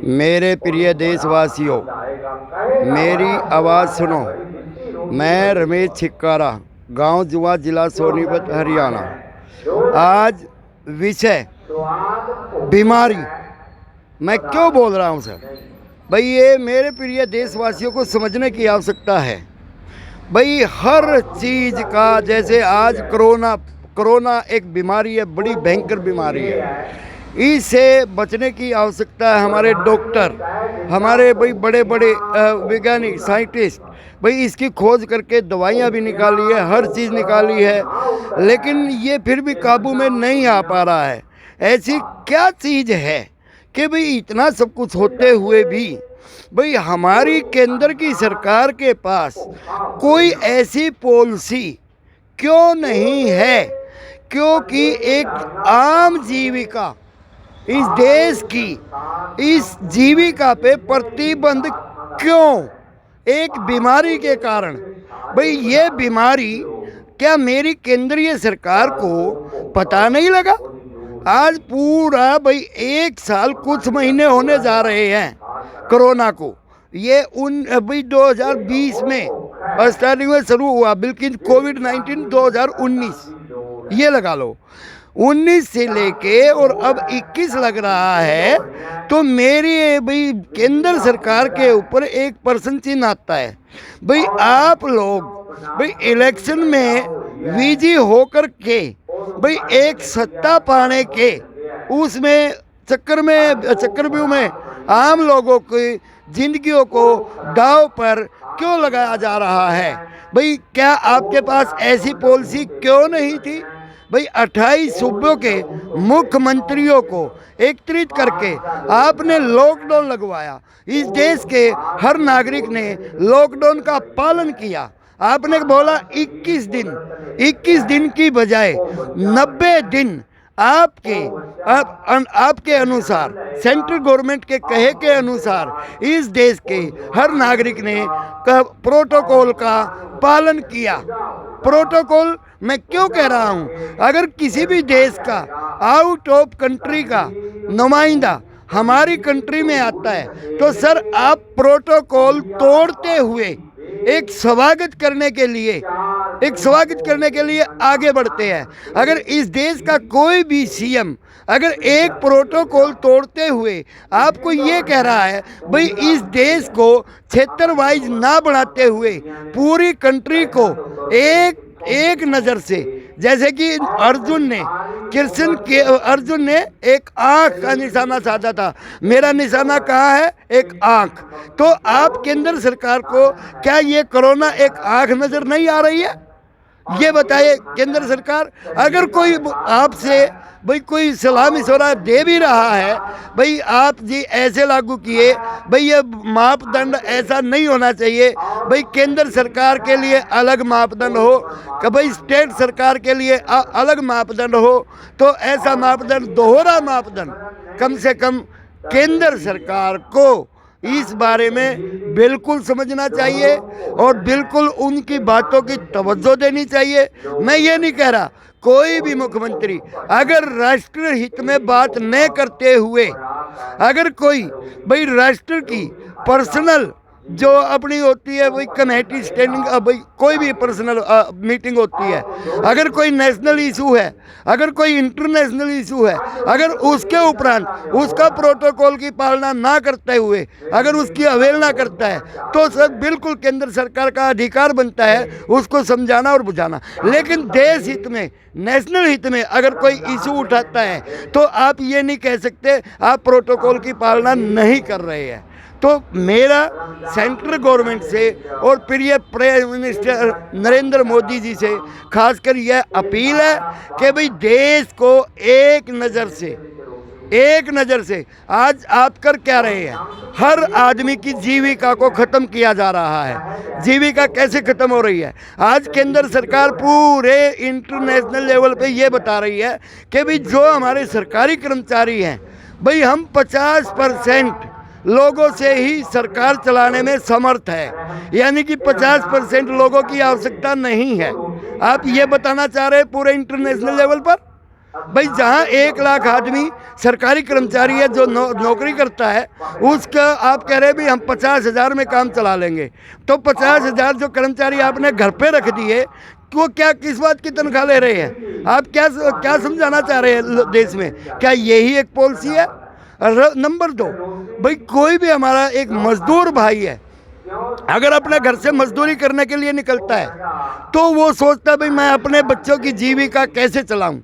मेरे प्रिय देशवासियों, मेरी आवाज़ सुनो। मैं रमेश छिक्कारा, गांव जुआ, जिला सोनीपत, हरियाणा। आज विषय बीमारी। मैं क्यों बोल रहा हूं सर? भाई ये मेरे प्रिय देशवासियों को समझने की आवश्यकता है। भाई हर चीज़ का, जैसे आज कोरोना एक बीमारी है, बड़ी भयंकर बीमारी है। इससे बचने की आवश्यकता है। हमारे डॉक्टर, हमारे भाई बड़े बड़े वैज्ञानिक, साइंटिस्ट, भाई इसकी खोज करके दवाइयाँ भी निकाली है, हर चीज़ निकाली है, लेकिन ये फिर भी काबू में नहीं आ पा रहा है। ऐसी क्या चीज़ है कि भाई इतना सब कुछ होते हुए भी भाई हमारी केंद्र की सरकार के पास कोई ऐसी पॉलिसी क्यों नहीं है? क्योंकि एक आम जीविका, इस देश की इस जीविका पे प्रतिबंध क्यों? एक बीमारी के कारण। भाई ये बीमारी क्या मेरी केंद्रीय सरकार को पता नहीं लगा? आज पूरा भाई 1 साल कुछ महीने होने जा रहे हैं कोरोना को। ये भाई 2020 में स्टार्टिंग में शुरू हुआ, बल्कि कोविड-19 2019 ये लगा लो, 19 से लेके और अब 21 लग रहा है। तो मेरी भाई केंद्र सरकार के ऊपर एक प्रश्न चिन्ह आता है। भाई आप लोग भाई इलेक्शन में बिजी होकर के भाई एक सत्ता पाने के उसमें चक्रव्यूह में आम लोगों की जिंदगियों को दांव पर क्यों लगाया जा रहा है? भाई क्या आपके पास ऐसी पॉलिसी क्यों नहीं थी? भाई 28 सूबों के मुख्यमंत्रियों को एकत्रित करके आपने लॉकडाउन लगवाया। इस देश के हर नागरिक ने लॉकडाउन का पालन किया। आपने बोला 21 दिन की बजाय 90 दिन आपके अनुसार, सेंट्रल गवर्नमेंट के कहे के अनुसार इस देश के हर नागरिक ने प्रोटोकॉल का पालन किया। प्रोटोकॉल मैं क्यों कह रहा हूँ? अगर किसी भी देश का आउट ऑफ कंट्री का नुमाइंदा हमारी कंट्री में आता है तो सर आप प्रोटोकॉल तोड़ते हुए एक स्वागत करने के लिए आगे बढ़ते हैं। अगर इस देश का कोई भी सीएम अगर एक प्रोटोकॉल तोड़ते हुए आपको ये कह रहा है भाई इस देश को क्षेत्र वाइज ना बढ़ाते हुए पूरी कंट्री को एक नज़र से, जैसे कि अर्जुन ने एक आँख का निशाना साधा था, मेरा निशाना कहाँ है? एक आँख। तो आप केंद्र सरकार को क्या ये कोरोना एक आँख नज़र नहीं आ रही है? ये बताइए केंद्र सरकार। अगर कोई आपसे भाई कोई सलाह मशवरा दे भी रहा है, भाई आप जी ऐसे लागू किए, भाई ये मापदंड ऐसा नहीं होना चाहिए, भाई केंद्र सरकार के लिए अलग मापदंड हो, कि भाई स्टेट सरकार के लिए अलग मापदंड हो, तो ऐसा मापदंड, दोहरा मापदंड कम से कम केंद्र सरकार को इस बारे में बिल्कुल समझना चाहिए और बिल्कुल उनकी बातों की तवज्जो देनी चाहिए। मैं ये नहीं कह रहा कोई भी मुख्यमंत्री अगर राष्ट्र हित में बात न करते हुए, अगर कोई भाई राष्ट्र की पर्सनल जो अपनी होती है वही कमेटी स्टैंडिंग, भाई कोई भी पर्सनल मीटिंग होती है, अगर कोई नेशनल इशू है, अगर कोई इंटरनेशनल इशू है, अगर उसके उपरांत उसका प्रोटोकॉल की पालना ना करते हुए अगर उसकी अवहेलना करता है तो सर बिल्कुल केंद्र सरकार का अधिकार बनता है उसको समझाना और बुझाना। लेकिन देश हित में, नेशनल हित में अगर कोई इशू उठाता है तो आप ये नहीं कह सकते आप प्रोटोकॉल की पालना नहीं कर रहे हैं। तो मेरा सेंट्रल गवर्नमेंट से और प्रिय प्राइम मिनिस्टर नरेंद्र मोदी जी से खासकर यह अपील है कि भाई देश को एक नज़र से आज आप कर क्या रहे हैं? हर आदमी की जीविका को ख़त्म किया जा रहा है। जीविका कैसे ख़त्म हो रही है? आज केंद्र सरकार पूरे इंटरनेशनल लेवल पे ये बता रही है कि भाई जो हमारे सरकारी कर्मचारी हैं, भाई हम 50% लोगों से ही सरकार चलाने में समर्थ है, यानी कि 50% लोगों की आवश्यकता नहीं है। आप ये बताना चाह रहे हैं पूरे इंटरनेशनल लेवल पर? भाई जहाँ 1 लाख आदमी सरकारी कर्मचारी है जो नौकरी करता है, उसका आप कह रहे हैं भी हम 50,000 में काम चला लेंगे। तो 50,000 जो कर्मचारी आपने घर पे रख दिए, वो क्या किस बात की तनख्वाह ले रहे हैं? आप क्या समझाना चाह रहे हैं देश में? क्या यही एक पॉलिसी है? नंबर 2, भाई कोई भी हमारा एक मजदूर भाई है, अगर अपने घर से मजदूरी करने के लिए निकलता है तो वो सोचता है भाई मैं अपने बच्चों की जीविका कैसे चलाऊं।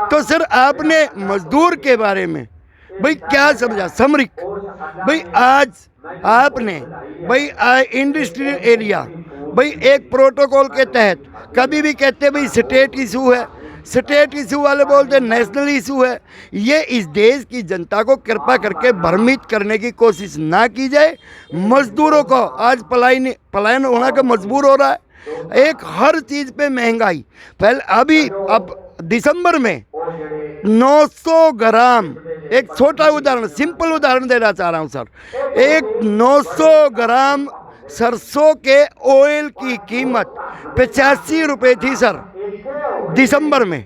तो सर आपने मजदूर के बारे में भाई क्या समझा? समरिक भाई आज आपने भाई इंडस्ट्रियल एरिया भाई एक प्रोटोकॉल के तहत कभी भी कहते भाई स्टेट इशू है, स्टेट इशू वाले बोलते नेशनल इशू है। ये इस देश की जनता को कृपा करके भ्रमित करने की कोशिश ना की जाए। मजदूरों को आज पलायन होना का मजबूर हो रहा है। एक हर चीज़ पे महंगाई, पहले अब दिसंबर में 900 ग्राम, एक छोटा उदाहरण, सिंपल उदाहरण देना चाह रहा हूँ सर, एक 900 ग्राम सरसों के ऑयल की कीमत 85 रुपये थी सर दिसंबर में।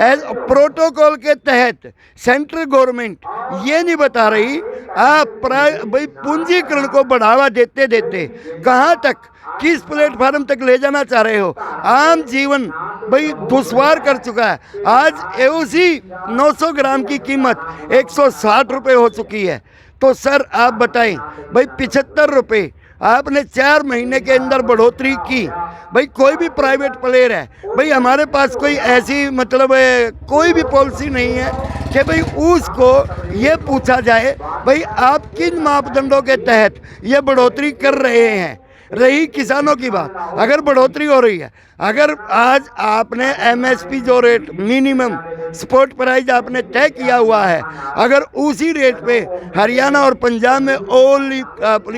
एज प्रोटोकॉल के तहत सेंट्रल गवर्नमेंट ये नहीं बता रही आप भाई पूंजीकरण को बढ़ावा देते देते कहाँ तक, किस प्लेटफार्म तक ले जाना चाह रहे हो? आम जीवन भाई दुश्वार कर चुका है। आज उसी 900 ग्राम की कीमत 160 रुपये हो चुकी है। तो सर आप बताएं भाई 75 रुपये आपने 4 महीने के अंदर बढ़ोतरी की। भाई कोई भी प्राइवेट प्लेयर है, भाई हमारे पास कोई ऐसी मतलब कोई भी पॉलिसी नहीं है कि भाई उसको ये पूछा जाए भाई आप किन मापदंडों के तहत ये बढ़ोतरी कर रहे हैं। रही किसानों की बात, अगर बढ़ोतरी हो रही है, अगर आज आपने एमएसपी जो रेट मिनिमम सपोर्ट प्राइस आपने तय किया हुआ है, अगर उसी रेट पे हरियाणा और पंजाब में ओनली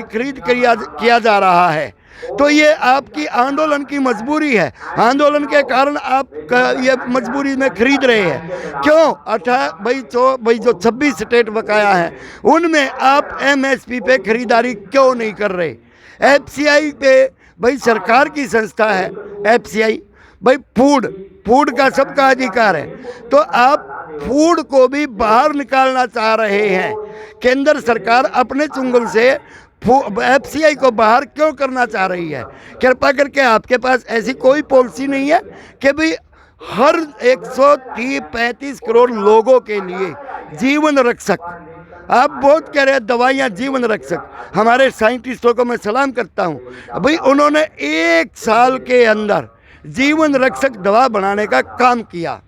खरीद किया जा रहा है तो ये आपकी आंदोलन की मजबूरी है। आंदोलन के कारण आप ये मजबूरी में खरीद रहे हैं। क्यों? भाई जो 26 स्टेट बकाया है उनमें आप एमएसपी पे खरीदारी क्यों नहीं कर रहे? एफसीआई पे भाई सरकार की संस्था है एफसीआई, भाई फूड का सबका अधिकार है, तो आप फूड को भी बाहर निकालना चाह रहे हैं। केंद्र सरकार अपने चुंगल से एफसीआई को बाहर क्यों करना चाह रही है? कृपा करके आपके पास ऐसी कोई पॉलिसी नहीं है कि भाई हर 135 करोड़ लोगों के लिए जीवन रक्षक, आप बहुत कह रहे हैं दवाइयाँ जीवन रक्षक, हमारे साइंटिस्टों को मैं सलाम करता हूँ। भाई उन्होंने 1 साल के अंदर जीवन रक्षक दवा बनाने का काम किया।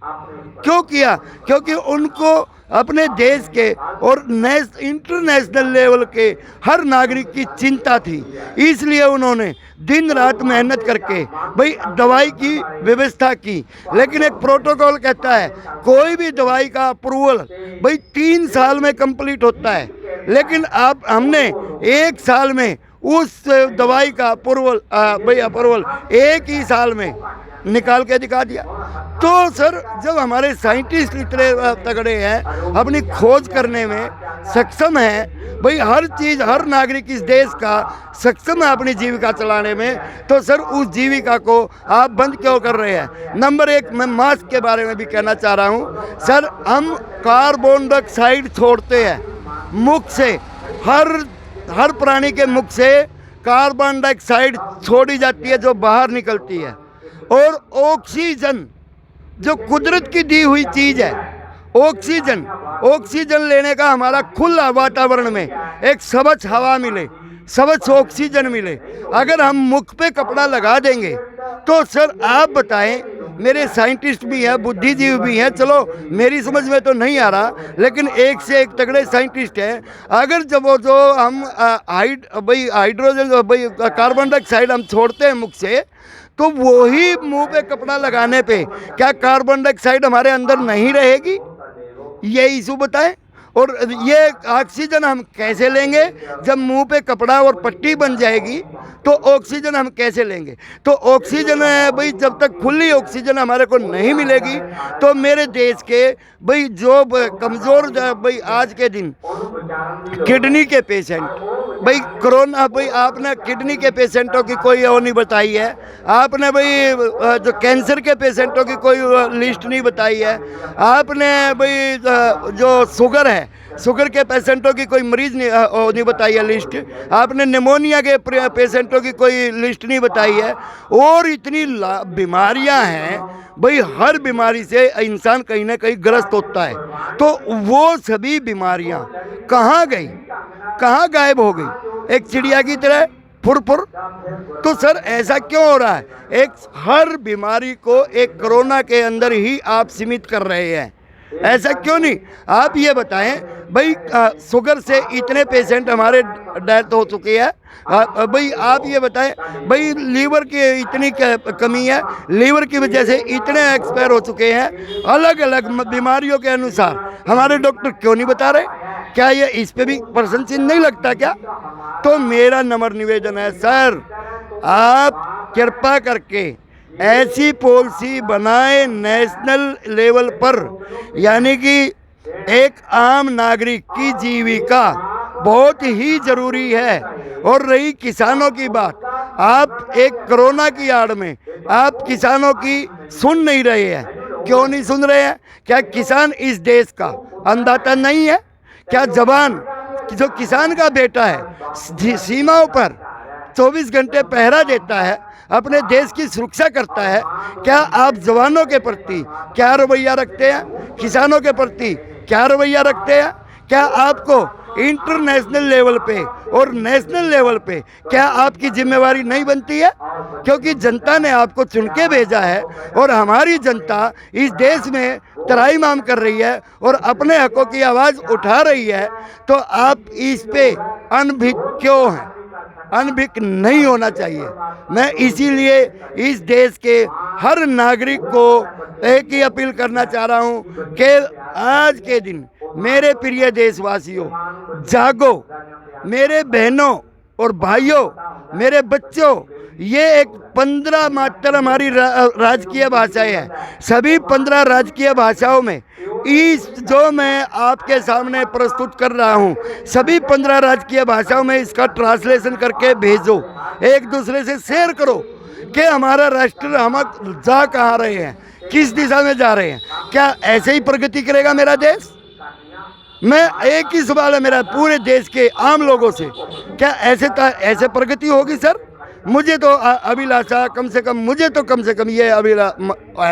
क्यों किया? क्योंकि उनको अपने देश के और इंटरनेशनल लेवल के हर नागरिक की चिंता थी, इसलिए उन्होंने दिन रात मेहनत करके भाई दवाई की व्यवस्था की। लेकिन एक प्रोटोकॉल कहता है कोई भी दवाई का अप्रूवल भाई 3 साल में कंप्लीट होता है, लेकिन हमने 1 साल में उस दवाई का अप्रूवल 1 ही साल में निकाल के दिखा दिया। तो सर जब हमारे साइंटिस्ट इतने तगड़े हैं, अपनी खोज करने में सक्षम हैं, भाई हर चीज़ हर नागरिक इस देश का सक्षम है अपनी जीविका चलाने में, तो सर उस जीविका को आप बंद क्यों कर रहे हैं? नंबर 1, मैं मास्क के बारे में भी कहना चाह रहा हूँ सर, हम कार्बन डाइऑक्साइड छोड़ते हैं मुख से, हर प्राणी के मुख से कार्बन डाइऑक्साइड छोड़ी जाती है जो बाहर निकलती है, और ऑक्सीजन जो कुदरत की दी हुई चीज़ है, ऑक्सीजन लेने का हमारा खुला वातावरण में एक स्वच्छ हवा मिले, स्वच्छ ऑक्सीजन मिले। अगर हम मुख पे कपड़ा लगा देंगे तो सर आप बताएं, मेरे साइंटिस्ट भी हैं, बुद्धिजीवी भी हैं, चलो मेरी समझ में तो नहीं आ रहा, लेकिन एक से एक तगड़े साइंटिस्ट हैं। अगर जब वो जो हम हाइड्रोजन कार्बन डाइऑक्साइड हम छोड़ते हैं मुख से, तो वही मुंह पे कपड़ा लगाने पे क्या कार्बन डाइऑक्साइड हमारे अंदर नहीं रहेगी? ये इशू बताएं। और ये ऑक्सीजन हम कैसे लेंगे? जब मुंह पे कपड़ा और पट्टी बन जाएगी तो ऑक्सीजन हम कैसे लेंगे? तो ऑक्सीजन भाई जब तक फुल्ली ऑक्सीजन हमारे को नहीं मिलेगी तो मेरे देश के भाई जो कमज़ोर भाई आज के दिन किडनी के पेशेंट, भाई कोरोना, भाई आपने किडनी के पेशेंटों की कोई वो नहीं बताई है, आपने भाई जो कैंसर के पेशेंटों की कोई लिस्ट नहीं बताई है, आपने भाई जो शुगर है, शुगर के पेशेंटों की कोई मरीज नहीं बताई है लिस्ट, आपने निमोनिया के पेशेंटों की कोई लिस्ट नहीं बताई है। और इतनी बीमारियां हैं भाई, हर बीमारी से इंसान कहीं ना कहीं ग्रस्त होता है। तो वो सभी बीमारियां कहाँ गई, कहाँ गायब हो गई, एक चिड़िया की तरह फुर फुर। तो सर ऐसा क्यों हो रहा है? एक हर बीमारी को एक कोरोना के अंदर ही आप सीमित कर रहे हैं, ऐसा क्यों नहीं? आप ये बताएं भाई, शुगर से इतने पेशेंट हमारे डेथ हो चुकी है, भाई आप ये बताएं भाई, लीवर की इतनी कमी है, लीवर की वजह से इतने एक्सपायर हो चुके हैं। अलग अलग बीमारियों के अनुसार हमारे डॉक्टर क्यों नहीं बता रहे? क्या ये इस पे भी प्रश्न चिन्ह नहीं लगता क्या? तो मेरा नम्र निवेदन है सर, आप कृपा करके ऐसी पॉलिसी बनाए नेशनल लेवल पर, यानी कि एक आम नागरिक की जीविका बहुत ही जरूरी है। और रही किसानों की बात, आप एक कोरोना की आड़ में आप किसानों की सुन नहीं रहे हैं। क्यों नहीं सुन रहे हैं? क्या किसान इस देश का अन्नदाता नहीं है? क्या जवान जो किसान का बेटा है सीमाओं पर 24 घंटे पहरा देता है, अपने देश की सुरक्षा करता है, क्या आप जवानों के प्रति क्या रवैया रखते हैं? किसानों के प्रति क्या रवैया रखते हैं? क्या आपको इंटरनेशनल लेवल पे और नेशनल लेवल पे क्या आपकी जिम्मेवारी नहीं बनती है? क्योंकि जनता ने आपको चुन के भेजा है और हमारी जनता इस देश में तराई माम कर रही है और अपने हकों की आवाज़ उठा रही है। तो आप इस पे अनभिज्ञ क्यों हैं? अनभिज्ञ नहीं होना चाहिए। मैं इसीलिए इस देश के हर नागरिक को एक ही अपील करना चाह रहा हूँ कि आज के दिन मेरे प्रिय देशवासियों, जागो। मेरे बहनों और भाइयों, मेरे बच्चों, ये एक 15 मात्र हमारी राजकीय भाषाएं हैं। सभी 15 राजकीय भाषाओं में इस जो मैं आपके सामने प्रस्तुत कर रहा हूँ, सभी 15 राजकीय भाषाओं में इसका ट्रांसलेशन करके भेजो, एक दूसरे से शेयर करो कि हमारा राष्ट्र हम जा कहाँ रहे हैं, किस दिशा में जा रहे हैं। क्या ऐसे ही प्रगति करेगा मेरा देश? मैं एक ही सवाल है मेरा पूरे देश के आम लोगों से, क्या ऐसे प्रगति होगी सर? मुझे तो अभिलाषा मुझे तो कम से कम ये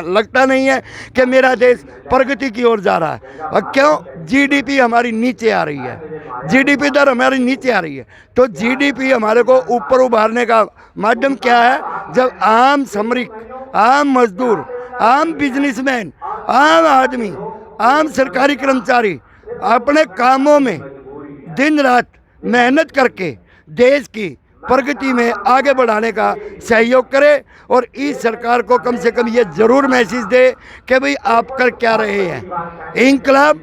लगता नहीं है कि मेरा देश प्रगति की ओर जा रहा है। और क्यों? जीडीपी हमारी नीचे आ रही है, जीडीपी दर हमारी नीचे आ रही है। तो जीडीपी हमारे को ऊपर उभारने का माध्यम क्या है? जब आम सामरिक, आम मजदूर, आम बिजनेसमैन, आम आदमी, आम सरकारी कर्मचारी अपने कामों में दिन रात मेहनत करके देश की प्रगति में आगे बढ़ाने का सहयोग करे और इस सरकार को कम से कम ये जरूर मैसेज दे कि भाई आप कर क्या रहे हैं। इनकलाब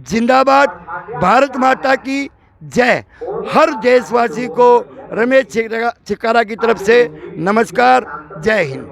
जिंदाबाद, भारत माता की जय। हर देशवासी को रमेश छिकारा की तरफ से नमस्कार, जय हिंद।